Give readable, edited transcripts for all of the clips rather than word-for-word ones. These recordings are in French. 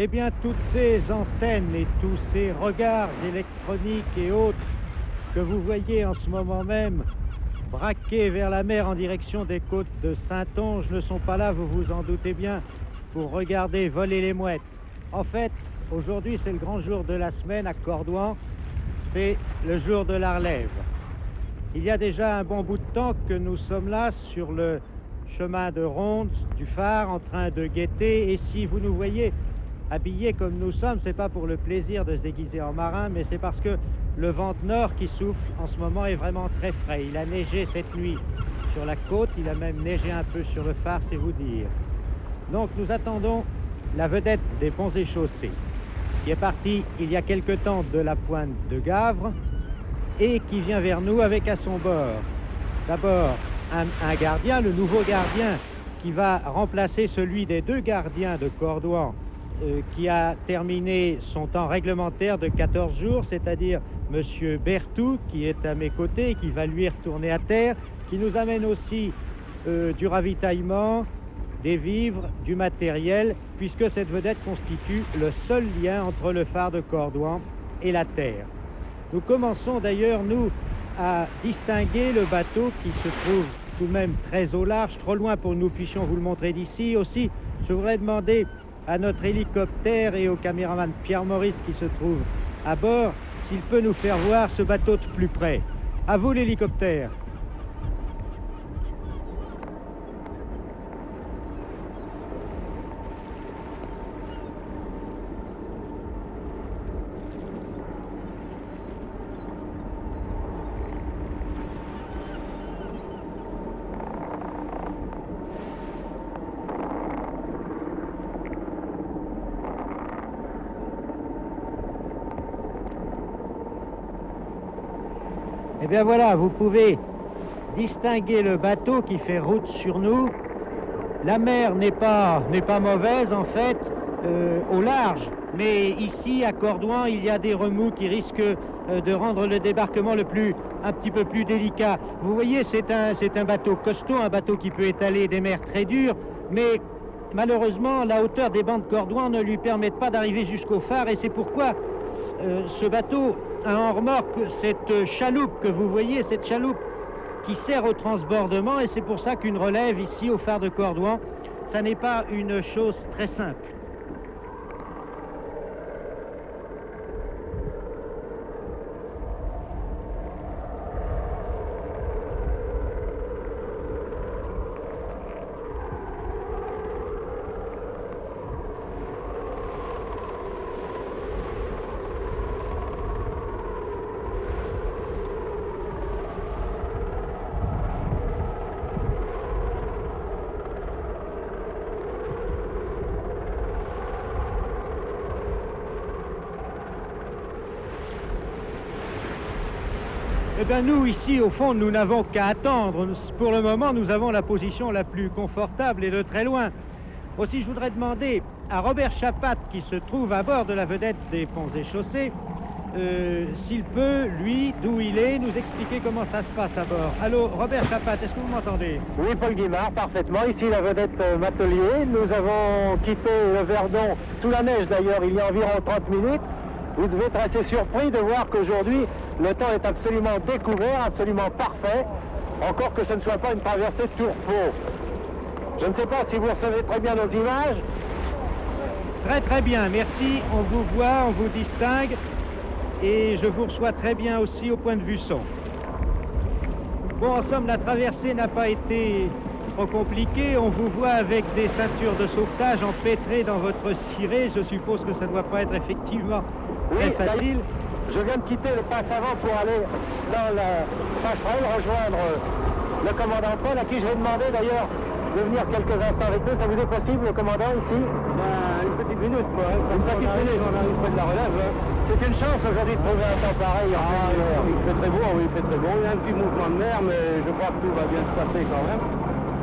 Eh bien, toutes ces antennes et tous ces regards électroniques et autres que vous voyez en ce moment même braqués vers la mer en direction des côtes de Saintonge ne sont pas là, vous vous en doutez bien, pour regarder voler les mouettes. En fait, aujourd'hui, c'est le grand jour de la semaine à Cordouan, c'est le jour de la relève. Il y a déjà un bon bout de temps que nous sommes là sur le chemin de ronde du phare en train de guetter, et si vous nous voyez habillés comme nous sommes, c'est pas pour le plaisir de se déguiser en marin, mais c'est parce que le vent de nord qui souffle en ce moment est vraiment très frais. Il a neigé cette nuit sur la côte, il a même neigé un peu sur le phare, c'est vous dire. Donc nous attendons la vedette des ponts et chaussées, qui est partie il y a quelque temps de la pointe de Gavre et qui vient vers nous avec à son bord d'abord un gardien, le nouveau gardien qui va remplacer celui des deux gardiens de Cordouan qui a terminé son temps réglementaire de 14 jours, c'est-à-dire M. Berthoud, qui est à mes côtés, qui va lui retourner à terre, qui nous amène aussi du ravitaillement, des vivres, du matériel, puisque cette vedette constitue le seul lien entre le phare de Cordouan et la terre. Nous commençons d'ailleurs, nous, à distinguer le bateau qui se trouve tout de même très au large, trop loin pour que nous puissions vous le montrer d'ici. Aussi, je voudrais demander à notre hélicoptère et au caméraman Pierre-Maurice qui se trouve à bord s'il peut nous faire voir ce bateau de plus près. À vous l'hélicoptère. Eh bien voilà, vous pouvez distinguer le bateau qui fait route sur nous. La mer n'est pas mauvaise en fait, au large, mais ici à Cordouan, il y a des remous qui risquent de rendre le débarquement un petit peu plus délicat. Vous voyez, c'est un bateau costaud, un bateau qui peut étaler des mers très dures, mais malheureusement, la hauteur des bancs de Cordouan ne lui permet pas d'arriver jusqu'au phare, et c'est pourquoi ce bateau a en remorque cette chaloupe que vous voyez, cette chaloupe qui sert au transbordement, et c'est pour ça qu'une relève ici au phare de Cordouan, ça n'est pas une chose très simple. Eh bien, nous, ici, au fond, nous n'avons qu'à attendre. Pour le moment, nous avons la position la plus confortable et de très loin. Aussi, je voudrais demander à Robert Chapat, qui se trouve à bord de la vedette des ponts et chaussées, s'il peut, lui, d'où il est, nous expliquer comment ça se passe à bord. Allô, Robert Chapat, est-ce que vous m'entendez? Oui, Paul Guimard, parfaitement. Ici, la vedette Matelier. Nous avons quitté le Verdon, sous la neige d'ailleurs, il y a environ 30 minutes. Vous devez être assez surpris de voir qu'aujourd'hui, le temps est absolument découvert, absolument parfait, encore que ce ne soit pas une traversée de tourpeau. Je ne sais pas si vous recevez très bien nos images. Très très bien, merci. On vous voit, on vous distingue, et je vous reçois très bien aussi au point de vue son. Bon, en somme, la traversée n'a pas été trop compliquée. On vous voit avec des ceintures de sauvetage empêtrées dans votre ciré. Je suppose que ça ne doit pas être effectivement très facile. Je viens de quitter le passe avant pour aller dans la passerelle rejoindre le commandant Paul, à qui je vais demander d'ailleurs de venir quelques instants avec nous. Ça vous est possible, le commandant, ici? Une petite minute, quoi. Une petite minute. On arrive près de la relève. C'est une chance aujourd'hui de trouver un temps pareil. Il fait très beau, oui, il fait très beau. Il y a un petit mouvement de mer, mais je crois que tout va bien se passer quand même.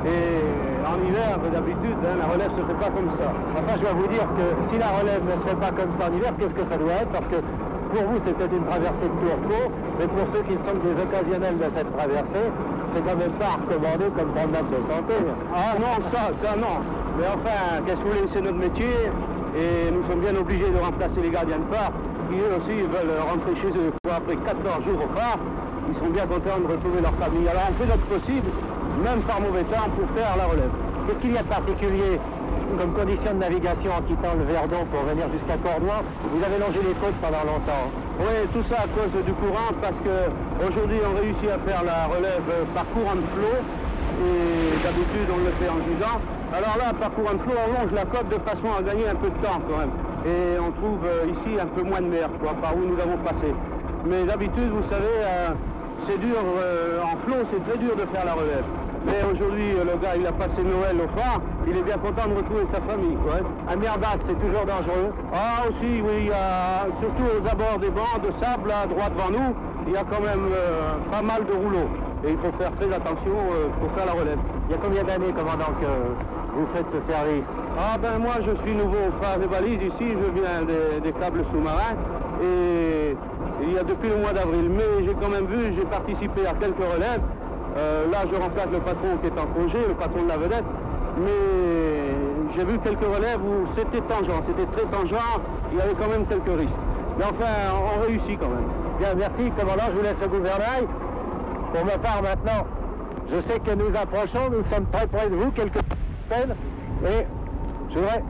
Et en hiver, d'habitude, la relève se fait pas comme ça. Enfin, je dois vous dire que si la relève ne se fait pas comme ça en hiver, qu'est-ce que ça doit être? Parce que pour vous, c'était une traversée de tourpeau, mais pour ceux qui sont des occasionnels de cette traversée, c'est quand même pas recommandé comme promenade de santé. Ah non, ça non. Mais enfin, qu'est-ce que vous voulez, c'est notre métier. Et nous sommes bien obligés de remplacer les gardiens de phare qui eux aussi veulent rentrer chez eux après 14 jours au phare. Ils sont bien contents de retrouver leur famille. Alors on fait notre possible, même par mauvais temps, pour faire la relève. Qu'est-ce qu'il y a de particulier comme condition de navigation en quittant le Verdon pour venir jusqu'à Cordouan? Vous avez longé les côtes pendant longtemps. Oui, tout ça à cause du courant, parce qu'aujourd'hui on réussit à faire la relève par courant de flot, et d'habitude on le fait en gisant. Alors là, par courant de flot, on longe la côte de façon à gagner un peu de temps quand même. Et on trouve ici un peu moins de mer, quoi, par où nous avons passé. Mais d'habitude, vous savez, c'est dur, en flot, c'est très dur de faire la relève. Mais aujourd'hui, le gars, il a passé Noël au phare, il est bien content de retrouver sa famille, quoi. À mer basse, c'est toujours dangereux. Ah aussi, oui, il y a, surtout aux abords des bancs de sable, là, droit devant nous, il y a quand même pas mal de rouleaux. Et il faut faire très attention pour faire la relève. Il y a combien d'années, commandant, que vous faites ce service? Ah ben moi, je suis nouveau au phare des balises ici, je viens des câbles sous-marins. Et il y a depuis le mois d'avril. Mais j'ai quand même vu, j'ai participé à quelques relèves. Là, je remplace le patron qui est en congé, le patron de la vedette. Mais j'ai vu quelques relèves où c'était tangent, c'était très tangent, il y avait quand même quelques risques. Mais enfin, on réussit quand même. Bien, merci, commandant, je vous laisse au gouvernail. Pour ma part maintenant, je sais que nous approchons, nous sommes très près de vous, quelques peines. Et je voudrais,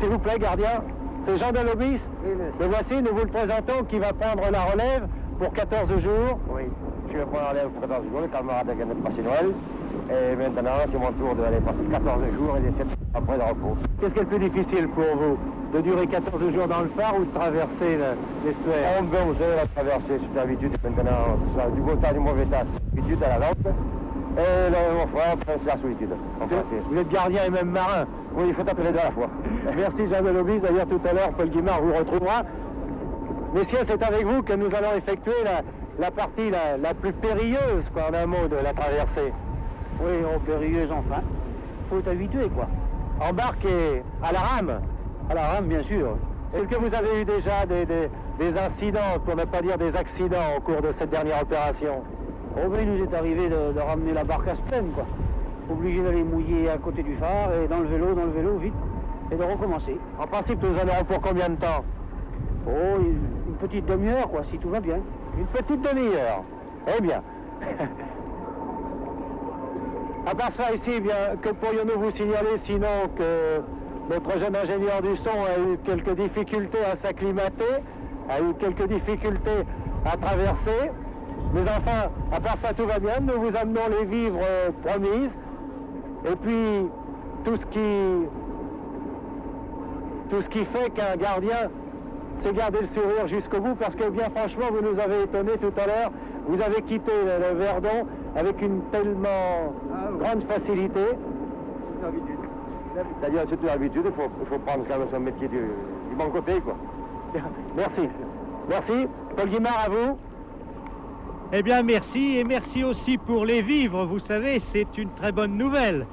s'il vous plaît, gardien, c'est Jean Delobis. Oui, le voici, nous vous le présentons, qui va prendre la relève pour 14 jours. Oui, je vais prendre la relève pour 14 jours, le camarade vient de passer Noël. Et maintenant, c'est mon tour d'aller passer 14 jours et les 7 après de repos. Qu'est-ce qui est le plus difficile pour vous? De durer 14 jours dans le phare ou de traverser l'estuaire? On veut, vous savez, la traversée, c'est une habitude maintenant, ça, du beau temps, du mauvais temps, c'est l'habitude à la lampe. Et là, mon frère, c'est la solitude. Vous êtes gardien et même marin? Oui, il faut appeler les deux à la fois. Merci Jean Delobis, d'ailleurs tout à l'heure, Paul Guimard vous retrouvera. Messieurs, c'est avec vous que nous allons effectuer la partie la plus périlleuse, quoi, en un mot, de la traversée. Oui, périlleuse enfin. Faut être habitué, quoi. Embarqué à la rame? À la rame, bien sûr. Est-ce que vous avez eu déjà des incidents, pour ne pas dire des accidents, au cours de cette dernière opération? Oh, ben, il nous est arrivé de ramener la barque à se pleine, quoi. Obligé d'aller mouiller à côté du phare et dans le vélo, vite, et de recommencer. En principe, nous en aurons pour combien de temps? Oh, une petite demi-heure, quoi, si tout va bien. Une petite demi-heure. Eh bien. À part ça, ici, eh bien, que pourrions-nous vous signaler sinon que notre jeune ingénieur du son a eu quelques difficultés à s'acclimater, a eu quelques difficultés à traverser. Mais enfin, à part ça, tout va bien. Nous vous amenons les vivres promises. Et puis, tout ce qui fait qu'un gardien sait garder le sourire jusqu'au bout, parce que bien franchement, vous nous avez étonnés tout à l'heure. Vous avez quitté le Verdon avec une tellement grande facilité. C'est-à-dire, c'est une habitude, il faut prendre quand même son métier du bon côté, quoi. Merci. Merci. Paul Guimard, à vous. Eh bien, merci, et merci aussi pour les vivres. Vous savez, c'est une très bonne nouvelle,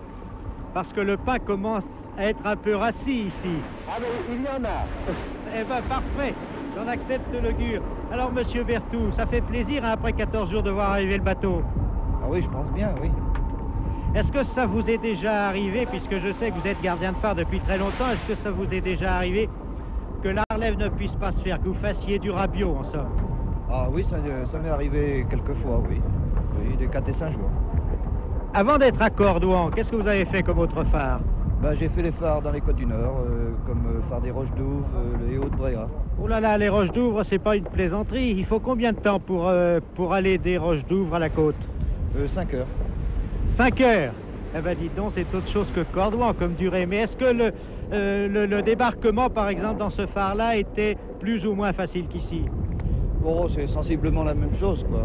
parce que le pain commence à être un peu rassis ici. Ah, mais il y en a. Eh bien, parfait, j'en accepte l'augure. Alors, monsieur Berthoud, ça fait plaisir, hein, après 14 jours de voir arriver le bateau? Ah oui, je pense bien, oui. Est-ce que ça vous est déjà arrivé, puisque je sais que vous êtes gardien de phare depuis très longtemps, est-ce que ça vous est déjà arrivé que la relève ne puisse pas se faire, que vous fassiez du rabiot, en somme? Ah oui, ça m'est arrivé quelques fois, oui. Oui, des 4 et 5 jours. Avant d'être à Cordouan, qu'est-ce que vous avez fait comme autre phare? Ben, j'ai fait les phares dans les Côtes du Nord, comme phare des Roches d'Ouvre, le Héau de Bréa. Oh là là, les Roches d'Ouvre, c'est pas une plaisanterie. Il faut combien de temps pour aller des Roches d'Ouvre à la côte? 5 heures. 5 heures? Eh ben dites donc, c'est autre chose que Cordouan comme durée. Mais est-ce que le débarquement, par exemple, dans ce phare-là, était plus ou moins facile qu'ici? Bon, c'est sensiblement la même chose, quoi.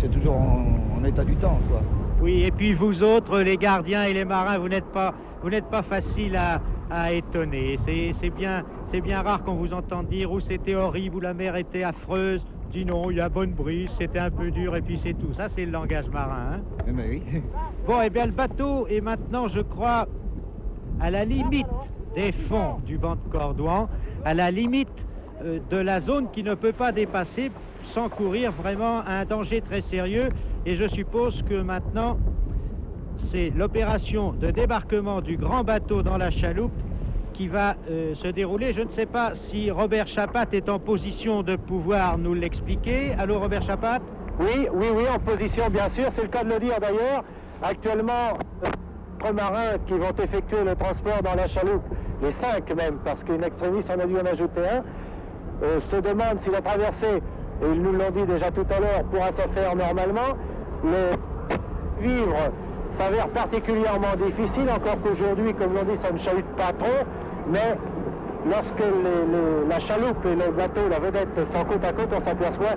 C'est toujours en état du temps, quoi. Oui, et puis vous autres, les gardiens et les marins, vous n'êtes pas faciles à étonner. C'est bien rare qu'on vous entende dire où c'était horrible, où la mer était affreuse. Dis non, il y a bonne brise, c'était un peu dur, et puis c'est tout. Ça, c'est le langage marin, hein? Eh ben oui. Bon, eh bien, le bateau est maintenant, je crois, à la limite des fonds du banc de Cordouan, à la limite de la zone qui ne peut pas dépasser sans courir vraiment un danger très sérieux. Et je suppose que maintenant, c'est l'opération de débarquement du grand bateau dans la chaloupe qui va se dérouler. Je ne sais pas si Robert Chapat est en position de pouvoir nous l'expliquer. Allô, Robert Chapat? Oui, en position, bien sûr, c'est le cas de le dire d'ailleurs. Actuellement, les marins qui vont effectuer le transport dans la chaloupe, les 5 même, parce qu'une extrémiste en a dû en ajouter un, se demandent si la traversée, et ils nous l'ont dit déjà tout à l'heure, pourra se faire normalement. Le vivre s'avère particulièrement difficile, encore qu'aujourd'hui, comme l'on dit, ça ne chahute pas trop, mais lorsque la chaloupe et le bateau, la vedette, sont côte à côte, on s'aperçoit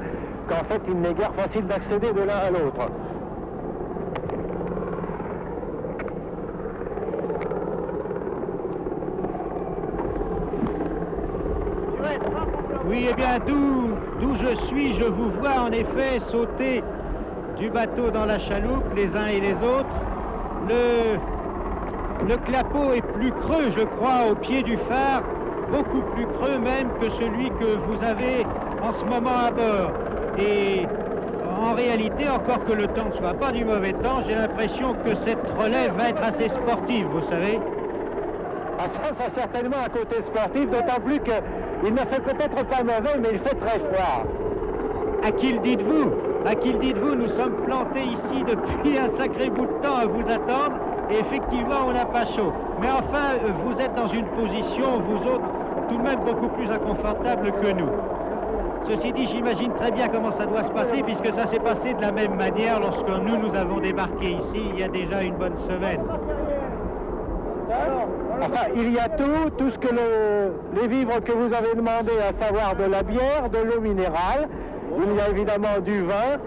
qu'en fait, il n'est guère facile d'accéder de l'un à l'autre. Oui, eh bien, d'où je suis, je vous vois en effet sauter du bateau dans la chaloupe, les uns et les autres. Le clapot est plus creux, je crois, au pied du phare, beaucoup plus creux même que celui que vous avez en ce moment à bord. Et en réalité, encore que le temps ne soit pas du mauvais temps, j'ai l'impression que cette relève va être assez sportive, vous savez. Ah, ça a certainement un côté sportif, d'autant plus qu'il ne fait peut-être pas mauvais, mais il fait très froid. À qui le dites-vous? À qui le dites-vous? Nous sommes plantés ici depuis un sacré bout de temps à vous attendre, et effectivement, on n'a pas chaud. Mais enfin, vous êtes dans une position, vous autres, tout de même beaucoup plus inconfortable que nous. Ceci dit, j'imagine très bien comment ça doit se passer, puisque ça s'est passé de la même manière lorsque nous avons débarqué ici il y a déjà une bonne semaine. Enfin, il y a tout ce que les vivres que vous avez demandé, à savoir de la bière, de l'eau minérale, il y a évidemment du vin,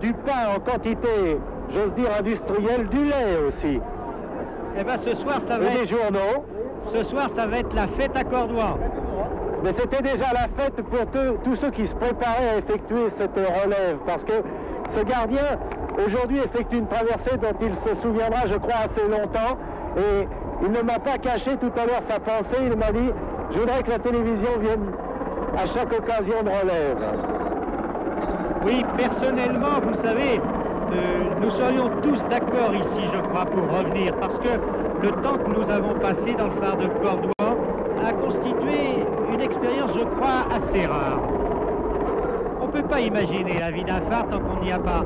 du pain en quantité, j'ose dire industrielle, du lait aussi. Eh bien, ce soir, ça va et des journaux. Ce soir, ça va être la fête à Cordouan. Mais c'était déjà la fête pour tous ceux qui se préparaient à effectuer cette relève, parce que ce gardien, aujourd'hui, effectue une traversée dont il se souviendra, je crois, assez longtemps, et il ne m'a pas caché tout à l'heure sa pensée, il m'a dit « Je voudrais que la télévision vienne à chaque occasion de relève ». Oui, personnellement, vous savez, nous serions tous d'accord ici, je crois, pour revenir, parce que le temps que nous avons passé dans le phare de Cordouan a constitué une expérience, je crois, assez rare. On ne peut pas imaginer la vie d'un phare tant qu'on n'y a pas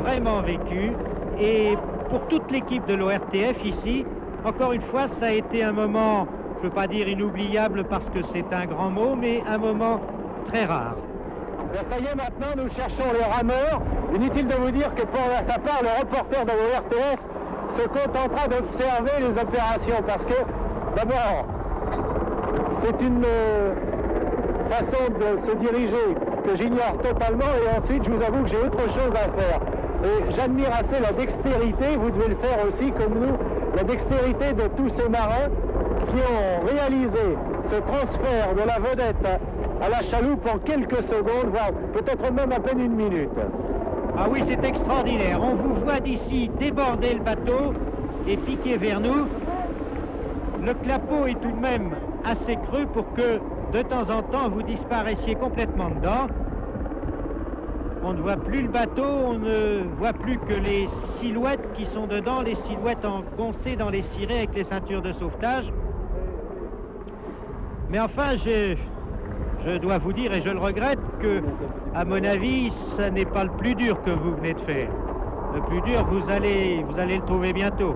vraiment vécu, et pour toute l'équipe de l'ORTF ici, encore une fois, ça a été un moment, je ne veux pas dire inoubliable parce que c'est un grand mot, mais un moment très rare. Ça y est, maintenant, nous cherchons les rameurs. Inutile de vous dire que pour sa part, le reporter de l'ORTF se contentera d'observer les opérations parce que, d'abord, c'est une façon de se diriger que j'ignore totalement et ensuite, je vous avoue que j'ai autre chose à faire. Et j'admire assez la dextérité, vous devez le faire aussi comme nous, la dextérité de tous ces marins qui ont réalisé ce transfert de la vedette à la chaloupe en quelques secondes, voire peut-être même à peine une minute. Ah oui, c'est extraordinaire. On vous voit d'ici déborder le bateau et piquer vers nous. Le clapot est tout de même assez creux pour que de temps en temps vous disparaissiez complètement dedans. On ne voit plus le bateau, on ne voit plus que les silhouettes qui sont dedans, les silhouettes engoncées dans les cirés avec les ceintures de sauvetage. Mais enfin, je dois vous dire, et je le regrette, que, à mon avis, ce n'est pas le plus dur que vous venez de faire. Le plus dur, vous allez le trouver bientôt.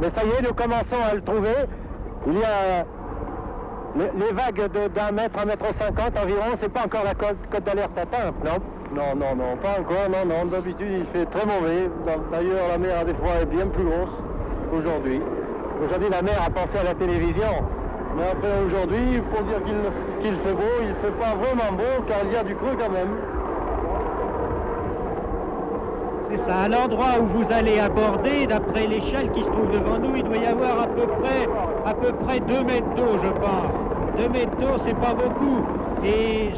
Mais ça y est, nous commençons à le trouver. Il y a les vagues d'1 mètre, 1,50 m environ. C'est pas encore la cote d'alerte atteinte, non? Non, pas encore, non. D'habitude, il fait très mauvais. D'ailleurs, la mer, des fois, est bien plus grosse qu'aujourd'hui. Aujourd'hui, la mer a pensé à la télévision. Mais après, aujourd'hui, il faut dire qu'il fait beau. Il ne fait pas vraiment beau, car il y a du creux quand même. C'est ça, à l'endroit où vous allez aborder, d'après l'échelle qui se trouve devant nous, il doit y avoir à peu près 2 mètres d'eau, je pense. 2 mètres d'eau, c'est pas beaucoup. Et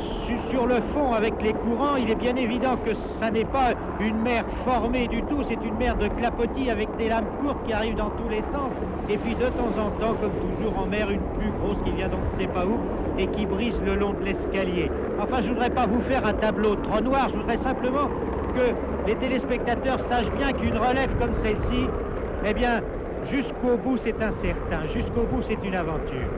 sur le fond, avec les courants, il est bien évident que ça n'est pas une mer formée du tout, c'est une mer de clapotis avec des lames courtes qui arrivent dans tous les sens. Et puis de temps en temps, comme toujours en mer, une plus grosse qui vient d'on ne sait pas où et qui brise le long de l'escalier. Enfin, je ne voudrais pas vous faire un tableau trop noir, je voudrais simplement que les téléspectateurs sachent bien qu'une relève comme celle-ci, eh bien, jusqu'au bout, c'est incertain. Jusqu'au bout, c'est une aventure.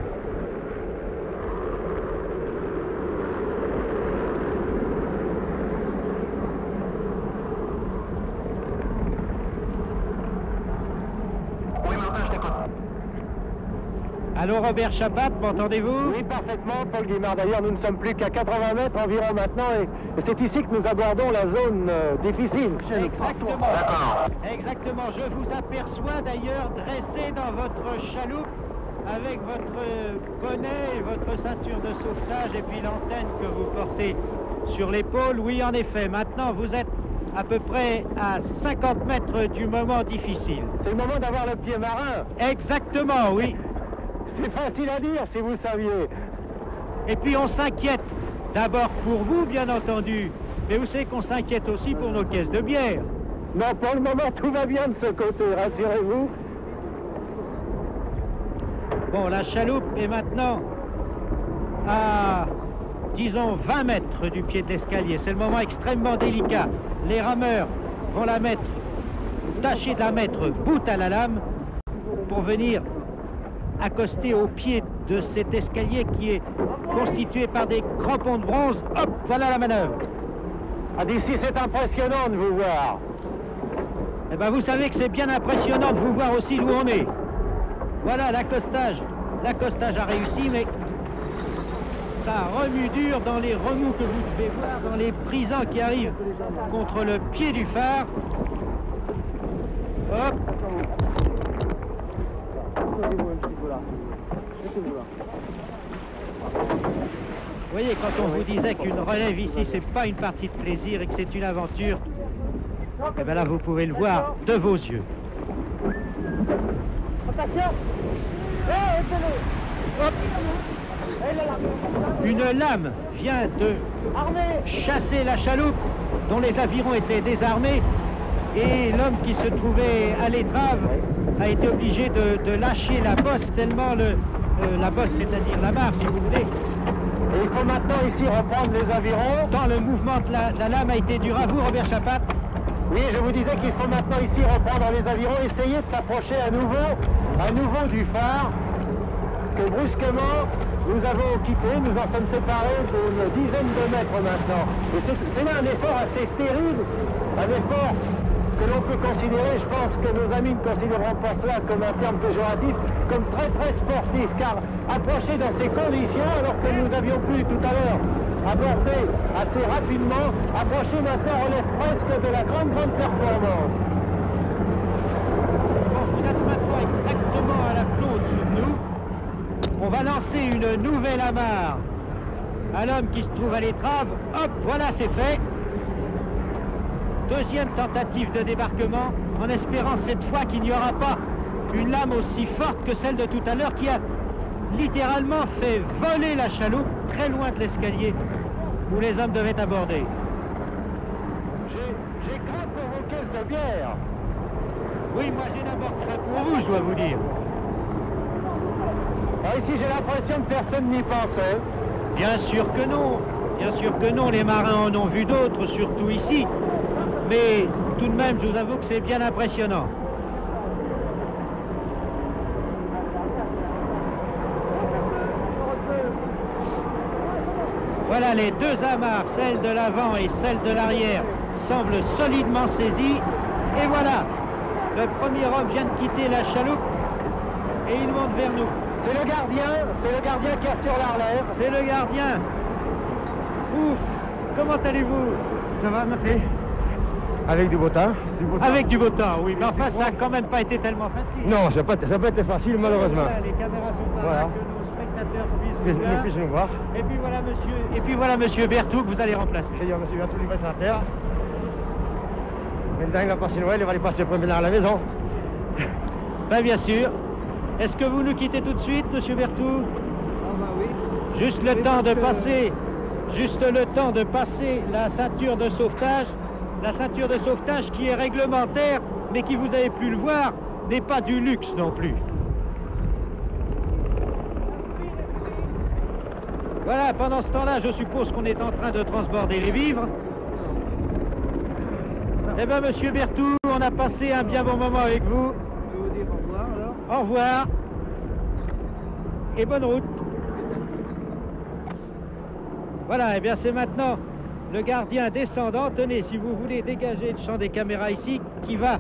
Allô, Robert Chapat, m'entendez-vous? Oui, parfaitement, Paul Guimard. D'ailleurs, nous ne sommes plus qu'à 80 mètres environ maintenant et c'est ici que nous abordons la zone difficile. Exactement. Exactement. Je vous aperçois d'ailleurs dressé dans votre chaloupe avec votre bonnet et votre ceinture de sauvetage et puis l'antenne que vous portez sur l'épaule. Oui, en effet. Maintenant, vous êtes à peu près à 50 mètres du moment difficile. C'est le moment d'avoir le pied marin. Exactement, oui. C'est facile à dire si vous saviez. Et puis on s'inquiète d'abord pour vous, bien entendu, mais vous savez qu'on s'inquiète aussi pour nos caisses de bière. Non, pour le moment, tout va bien de ce côté, rassurez-vous. Bon, la chaloupe est maintenant à, disons, 20 mètres du pied de l'escalier. C'est le moment extrêmement délicat. Les rameurs vont tâcher de la mettre bout à la lame pour venir accosté au pied de cet escalier qui est constitué par des crampons de bronze. Hop, voilà la manœuvre. Ah, d'ici, c'est impressionnant de vous voir. Eh bien, vous savez que c'est bien impressionnant de vous voir aussi d'où on est. Voilà l'accostage. L'accostage a réussi, mais ça remue dur dans les remous que vous devez voir, dans les brisants qui arrivent contre le pied du phare. Hop. Vous voyez, quand on vous disait qu'une relève ici, c'est pas une partie de plaisir et que c'est une aventure, eh bien là, vous pouvez le voir de vos yeux. Hop. Une lame vient de chasser la chaloupe dont les avirons étaient désarmés et l'homme qui se trouvait à l'étrave a été obligé de lâcher la bosse tellement la bosse, c'est-à-dire la barre, si vous voulez. Et il faut maintenant ici reprendre les avirons. Tant le mouvement de la lame a été dur à vous, Robert Chapat. Oui, je vous disais qu'il faut maintenant ici reprendre les avirons, essayer de s'approcher à nouveau du phare que brusquement nous avons quitté. Nous en sommes séparés d'une dizaine de mètres maintenant. Et c'est là un effort assez terrible, un effort que l'on peut considérer, je pense que nos amis ne considéreront pas cela comme un terme péjoratif, comme très très sportif, car approcher dans ces conditions, alors que nous avions pu tout à l'heure aborder assez rapidement, approcher maintenant relève presque de la grande performance. Bon, vous êtes maintenant exactement à la flot au-dessus de nous. On va lancer une nouvelle amarre à l'homme qui se trouve à l'étrave. Hop, voilà, c'est fait. Deuxième tentative de débarquement, en espérant cette fois qu'il n'y aura pas une lame aussi forte que celle de tout à l'heure qui a littéralement fait voler la chaloupe très loin de l'escalier où les hommes devaient aborder. J'ai craint pour vos caisses de bière. Oui, moi j'ai d'abord craint pour vous, je dois vous dire. Alors ici, j'ai l'impression que personne n'y pensait. Bien sûr que non. Bien sûr que non, les marins en ont vu d'autres, surtout ici. Mais tout de même, je vous avoue que c'est bien impressionnant. Voilà, les deux amarres, celle de l'avant et celle de l'arrière, semblent solidement saisies. Et voilà, le premier homme vient de quitter la chaloupe et il monte vers nous. C'est le gardien qui assure la relève. C'est le gardien. Ouf, comment allez-vous? Ça va, merci. Avec du beau temps. Avec du beau temps, oui. Mais enfin, ça n'a quand même pas été tellement facile. Non, ça n'a pas été facile, malheureusement. Voilà, les caméras sont par Voilà. là, que nos spectateurs puissent nous voir. nous voir. Et puis voilà monsieur Berthoud que vous allez remplacer. C'est-à-dire, monsieur Berthoud, il va sur la terre. Maintenant, il va passer Noël, il va aller passer le premier à la maison. Ben, bien sûr. Est-ce que vous nous quittez tout de suite, monsieur Berthoud? Ah bah oui. Juste le temps de passer, la ceinture de sauvetage. La ceinture de sauvetage qui est réglementaire, mais qui, vous avez pu le voir, n'est pas du luxe non plus. Voilà, pendant ce temps-là, je suppose qu'on est en train de transborder les vivres. Eh bien, monsieur Berthoud, on a passé un bien bon moment avec vous. Je vais vous dire au revoir alors. Au revoir et bonne route. Voilà, et bien c'est maintenant le gardien descendant. Tenez, si vous voulez dégager le champ des caméras ici, qui va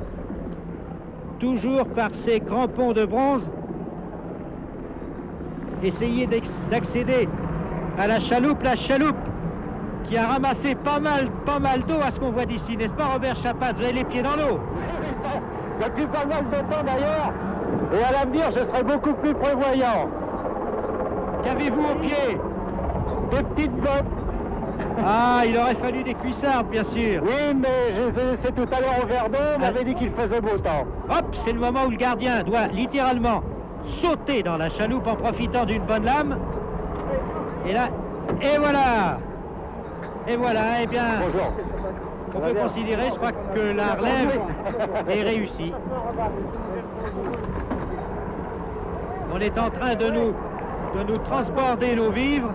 toujours par ses crampons de bronze essayer d'accéder à la chaloupe qui a ramassé pas mal d'eau à ce qu'on voit d'ici, n'est-ce pas Robert Chapat? Vous avez les pieds dans l'eau. Depuis pas mal de temps d'ailleurs, et à l'avenir je serai beaucoup plus prévoyant. Qu'avez-vous au pied? Des petites bottes. Ah, il aurait fallu des cuissardes, bien sûr. Oui, mais je les ai laissées tout à l'heure au Verdon, on m'avait dit qu'il faisait beau temps. Hop, c'est le moment où le gardien doit littéralement sauter dans la chaloupe en profitant d'une bonne lame. Et là, et voilà. Et voilà, eh bien, Bonjour. on peut considérer, je crois, que la relève est réussie. On est en train de nous transborder nos vivres.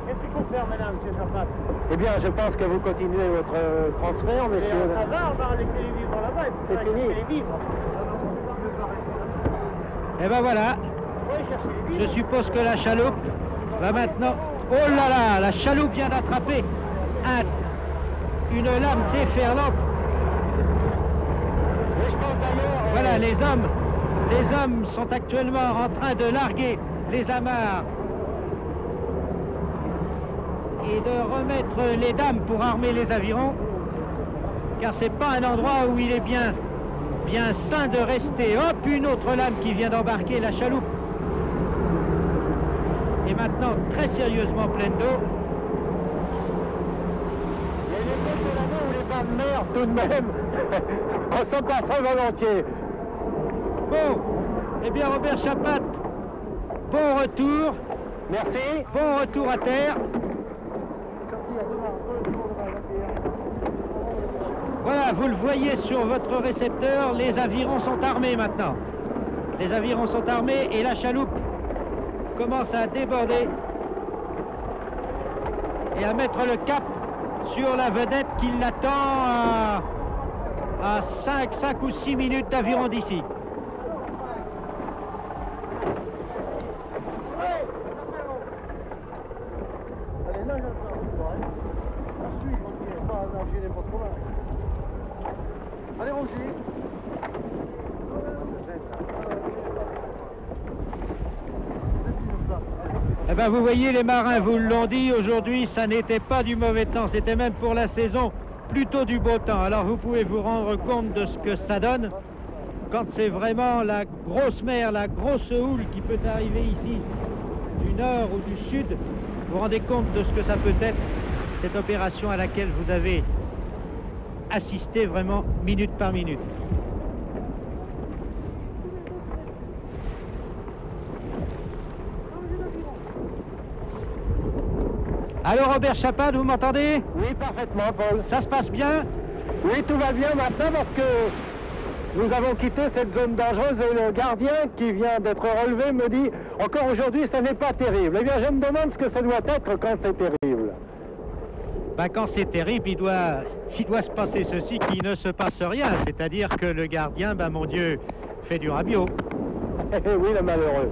Qu'est-ce qu'il faut faire maintenant, M. Chapat? Eh bien, je pense que vous continuez votre transfert, messieurs. Ça va, on va laisser les vivres là-bas. C'est fini. Les vivres. Et ben voilà, Oui, chercher les vivres. je suppose que la chaloupe va maintenant... Oh là là, la chaloupe vient d'attraper une lame déferlante. Et je pense d'ailleurs... Voilà, les hommes sont actuellement en train de larguer les amarres et de remettre les dames pour armer les avirons, car c'est pas un endroit où il est bien sain de rester. Hop, une autre lame qui vient d'embarquer la chaloupe. Et maintenant très sérieusement pleine d'eau. Il y a les côtes de la mer ou les bas de mer tout de même. On s'en passerait volontiers. Bon, eh bien Robert Chapat, bon retour. Merci. Bon retour à terre. Voilà, vous le voyez sur votre récepteur, les avirons sont armés maintenant. Les avirons sont armés et la chaloupe commence à déborder et à mettre le cap sur la vedette qui l'attend à 5 ou 6 minutes d'aviron d'ici. Allez, là, j'attends. La suite, on ne pas nager n'importe comment. Allez, Roger. Eh ben, vous voyez, les marins vous l'ont dit, aujourd'hui, ça n'était pas du mauvais temps, c'était même pour la saison plutôt du beau temps. Alors vous pouvez vous rendre compte de ce que ça donne quand c'est vraiment la grosse mer, la grosse houle qui peut arriver ici, du nord ou du sud. Vous vous rendez compte de ce que ça peut être, cette opération à laquelle vous avez assisté vraiment minute par minute. Alors Robert Chapat, vous m'entendez? Oui, parfaitement, Paul. Ça se passe bien? Oui, tout va bien maintenant parce que nous avons quitté cette zone dangereuse et le gardien qui vient d'être relevé me dit encore aujourd'hui ça n'est pas terrible. Eh bien je me demande ce que ça doit être quand c'est terrible. Ben, quand c'est terrible, il doit se passer ceci qui ne se passe rien, c'est-à-dire que le gardien, ben mon Dieu, fait du rabiot. Oui, le malheureux.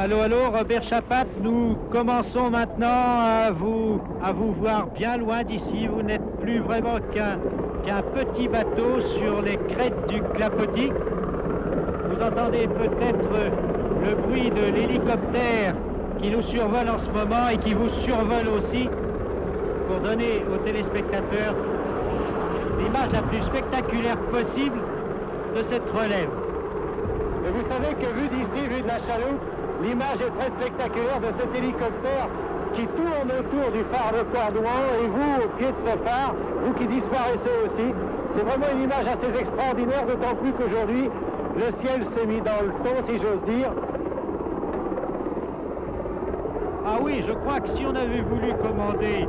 Allô, Robert Chapat, nous commençons maintenant à vous voir bien loin d'ici. Vous n'êtes plus vraiment qu'un petit bateau sur les crêtes du clapotis. Vous entendez peut-être le bruit de l'hélicoptère qui nous survole en ce moment et qui vous survole aussi pour donner aux téléspectateurs l'image la plus spectaculaire possible de cette relève. Et vous savez que vu d'ici, vu de la chaloupe, l'image est très spectaculaire de cet hélicoptère qui tourne autour du phare de Cordouan et vous, au pied de ce phare, vous qui disparaissez aussi. C'est vraiment une image assez extraordinaire, d'autant plus qu'aujourd'hui, Le ciel s'est mis dans le ton, si j'ose dire. Ah oui, je crois que si on avait voulu commander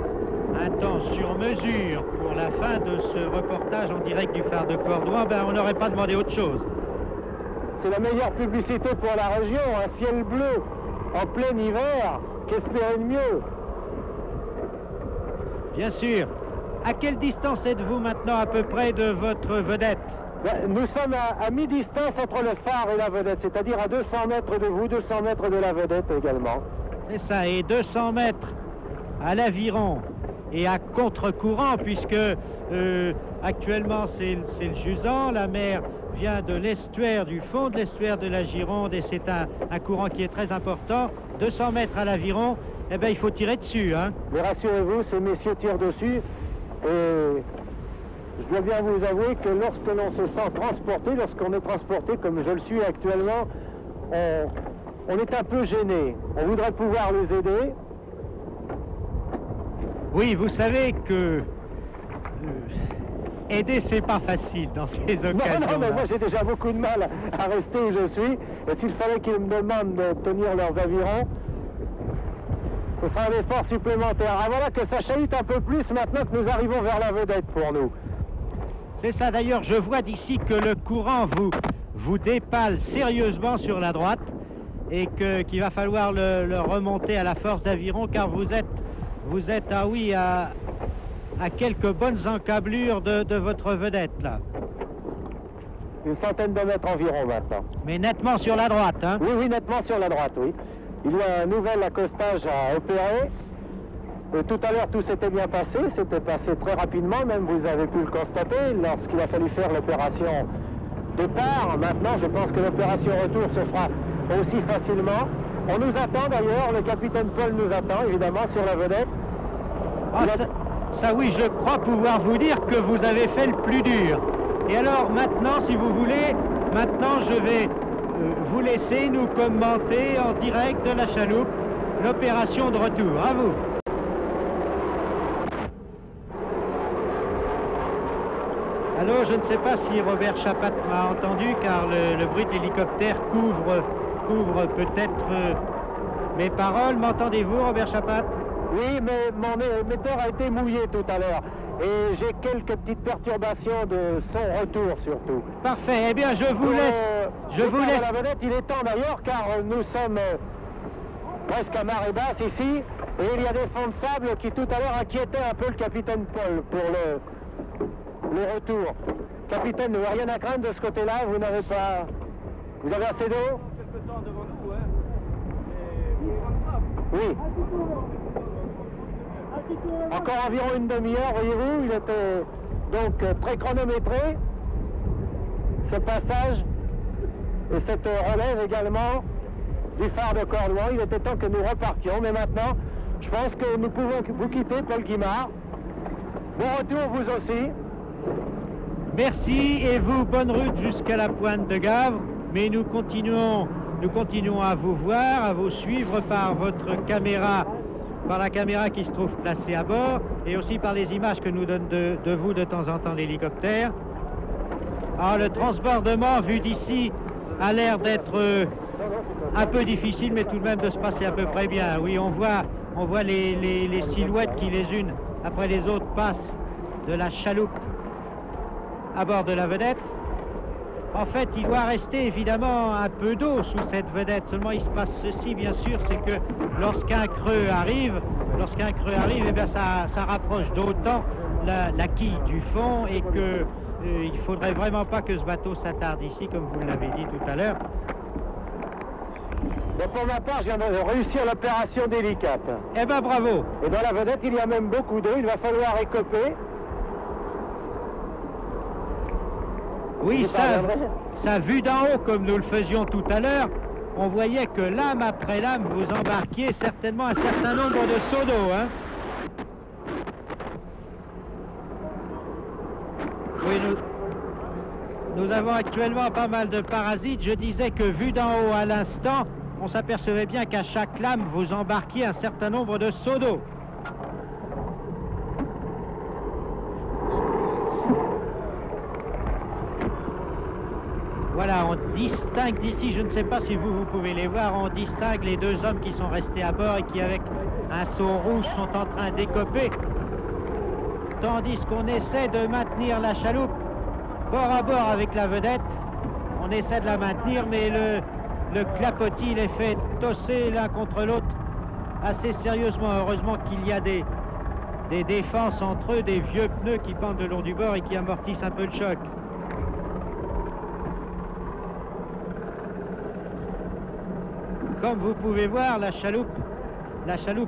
un temps sur mesure pour la fin de ce reportage en direct du phare de Cordouan, ben on n'aurait pas demandé autre chose. C'est la meilleure publicité pour la région, un ciel bleu en plein hiver, qu'espérer de mieux? Bien sûr. À quelle distance êtes-vous maintenant à peu près de votre vedette? Nous sommes à mi-distance entre le phare et la vedette, c'est-à-dire à 200 mètres de vous, 200 mètres de la vedette également. C'est ça, et 200 mètres à l'aviron et à contre-courant, puisque actuellement c'est le jusant, la mer vient de l'estuaire, du fond de l'estuaire de la Gironde, et c'est un courant qui est très important. 200 mètres à l'aviron, eh bien il faut tirer dessus, hein. Mais rassurez-vous, ces messieurs tirent dessus, et je dois bien vous avouer que lorsque l'on se sent transporté, lorsqu'on est transporté comme je le suis actuellement, on est un peu gêné. On voudrait pouvoir les aider. Oui, vous savez que aider, c'est pas facile dans ces occasions. Non, mais moi j'ai déjà beaucoup de mal à rester où je suis. Et s'il fallait qu'ils me demandent de tenir leurs avirons, ce sera un effort supplémentaire. Ah voilà que ça chahute un peu plus maintenant que nous arrivons vers la vedette pour nous. C'est ça, d'ailleurs, je vois d'ici que le courant vous dépale sérieusement sur la droite et qu'il va falloir le remonter à la force d'aviron, car vous êtes, ah oui, à quelques bonnes encablures de votre vedette, là. Une centaine de mètres environ maintenant. Mais nettement sur la droite, hein? Oui, oui, nettement sur la droite, oui. Il y a un nouvel accostage à opérer. Tout à l'heure, tout s'était bien passé. C'était passé très rapidement, même vous avez pu le constater, lorsqu'il a fallu faire l'opération départ. Maintenant, je pense que l'opération retour se fera aussi facilement. On nous attend d'ailleurs, le capitaine Paul nous attend, évidemment, sur la vedette. Ah, ça oui, je crois pouvoir vous dire que vous avez fait le plus dur. Et alors maintenant, si vous voulez, maintenant je vais vous laisser nous commenter en direct de la chaloupe l'opération de retour. À vous. Allô, je ne sais pas si Robert Chapat m'a entendu, car le bruit de l'hélicoptère couvre peut-être mes paroles. M'entendez-vous, Robert Chapat? Oui, mais mon émetteur a été mouillé tout à l'heure. Et j'ai quelques petites perturbations de son retour surtout. Parfait, eh bien je vous laisse. Je vous laisse. La vedette, il est temps d'ailleurs, car nous sommes presque à marée basse ici. Et il y a des fonds de sable qui tout à l'heure inquiétaient un peu le capitaine Paul pour le retour. Capitaine, vous n'avez rien à craindre de ce côté-là, vous n'avez pas... Vous avez assez d'eau? Quelques temps devant nous, hein. Oui. Encore environ une demi-heure, voyez-vous, il était donc très chronométré, ce passage, et cette relève également du phare de Cordouan. Il était temps que nous repartions, mais maintenant, je pense que nous pouvons vous quitter, Paul Guimard. Bon retour, vous aussi. Merci, et vous, bonne route jusqu'à la pointe de Gavre, mais nous continuons à vous voir, à vous suivre par votre caméra, par la caméra qui se trouve placée à bord, et aussi par les images que nous donne de vous de temps en temps l'hélicoptère. Alors le transbordement, vu d'ici, a l'air d'être un peu difficile, mais tout de même de se passer à peu près bien. Oui, on voit les silhouettes qui les unes après les autres passent de la chaloupe à bord de la vedette. En fait, il doit rester évidemment un peu d'eau sous cette vedette. Seulement, il se passe ceci, bien sûr, c'est que lorsqu'un creux arrive, eh bien, ça rapproche d'autant la quille du fond, et que il faudrait vraiment pas que ce bateau s'attarde ici, comme vous l'avez dit tout à l'heure. Pour ma part, je viens de réussir l'opération délicate. Eh ben, bravo. Et dans la vedette, il y a même beaucoup d'eau. Il va falloir écoper. Oui, ça vu d'en haut, comme nous le faisions tout à l'heure, on voyait que lame après lame, vous embarquiez certainement un certain nombre de seaux d'eau, hein. Oui, nous avons actuellement pas mal de parasites. Je disais que vu d'en haut à l'instant, on s'apercevait bien qu'à chaque lame, vous embarquiez un certain nombre de seaux d'eau. Voilà, on distingue d'ici, je ne sais pas si vous pouvez les voir, on distingue les deux hommes qui sont restés à bord et qui, avec un seau rouge, sont en train d'écoper, tandis qu'on essaie de maintenir la chaloupe bord à bord avec la vedette. On essaie de la maintenir, mais le clapotis les fait tosser l'un contre l'autre assez sérieusement. Heureusement qu'il y a des défenses entre eux, des vieux pneus qui pendent le long du bord et qui amortissent un peu le choc. Comme vous pouvez voir, la chaloupe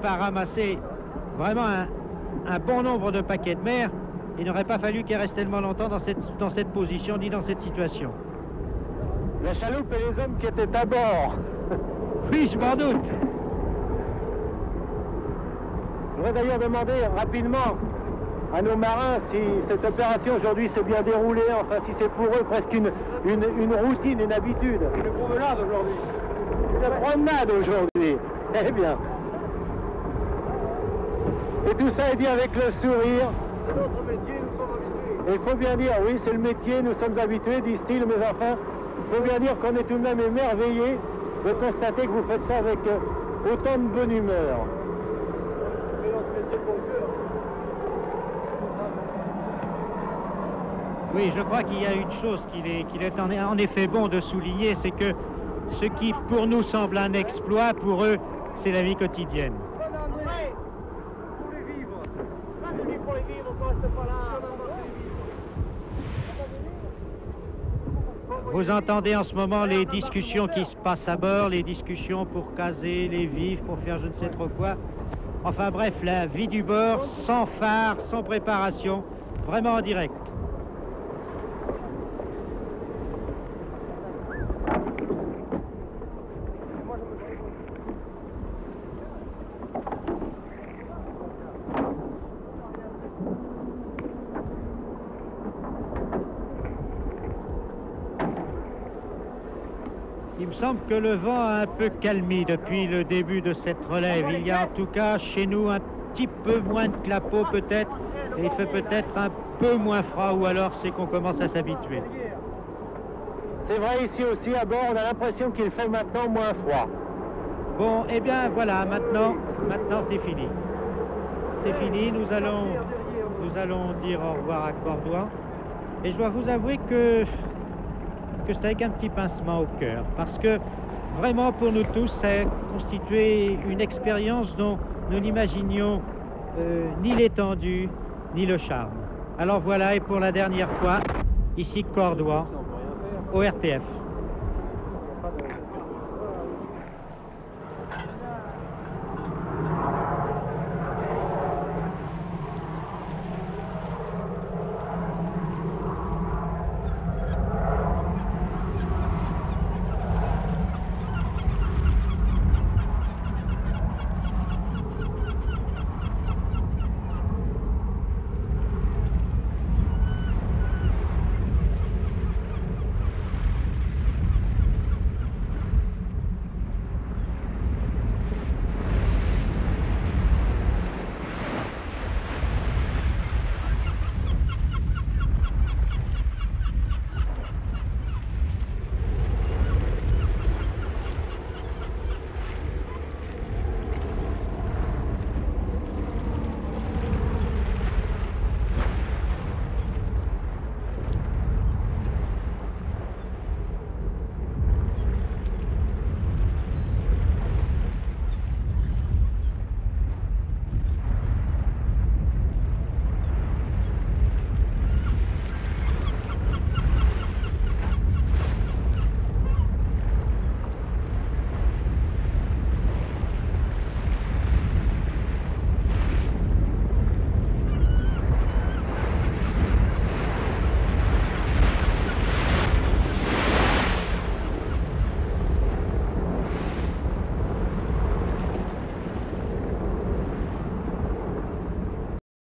a ramassé vraiment un bon nombre de paquets de mer. Il n'aurait pas fallu qu'elle reste tellement longtemps dans cette position ni dans cette situation. La chaloupe et les hommes qui étaient à bord. Oui, je m'en doute. Je voudrais d'ailleurs demander rapidement à nos marins si cette opération aujourd'hui s'est bien déroulée, enfin si c'est pour eux presque une routine, une habitude. Une promenade aujourd'hui. Une promenade aujourd'hui. Eh bien. Et tout ça est dit avec le sourire. C'est notre métier, nous sommes habitués. Et il faut bien dire, oui, c'est le métier, nous sommes habitués, disent-ils, mais enfin, il faut bien dire qu'on est tout de même émerveillés de constater que vous faites ça avec autant de bonne humeur. C'est notre métier de bon cœur. Oui, je crois qu'il y a une chose qu'il est en effet bon de souligner, c'est que ce qui pour nous semble un exploit, pour eux, c'est la vie quotidienne. Vous entendez en ce moment les discussions qui se passent à bord, les discussions pour caser les vifs, pour faire je ne sais trop quoi. Enfin bref, la vie du bord, sans phare, sans préparation, vraiment en direct. Il me semble que le vent a un peu calmé depuis le début de cette relève. Il y a en tout cas chez nous un petit peu moins de clapots peut-être, et il fait peut-être un peu moins froid, ou alors c'est qu'on commence à s'habituer. C'est vrai, ici aussi à bord, on a l'impression qu'il fait maintenant moins froid. Bon, eh bien voilà, maintenant c'est fini. C'est fini, nous allons dire au revoir à Cordouan. Et je dois vous avouer que c'est avec un petit pincement au cœur, parce que vraiment pour nous tous, ça a constitué une expérience dont nous n'imaginions ni l'étendue, ni le charme. Alors voilà, et pour la dernière fois, ici Cordouan, au RTF.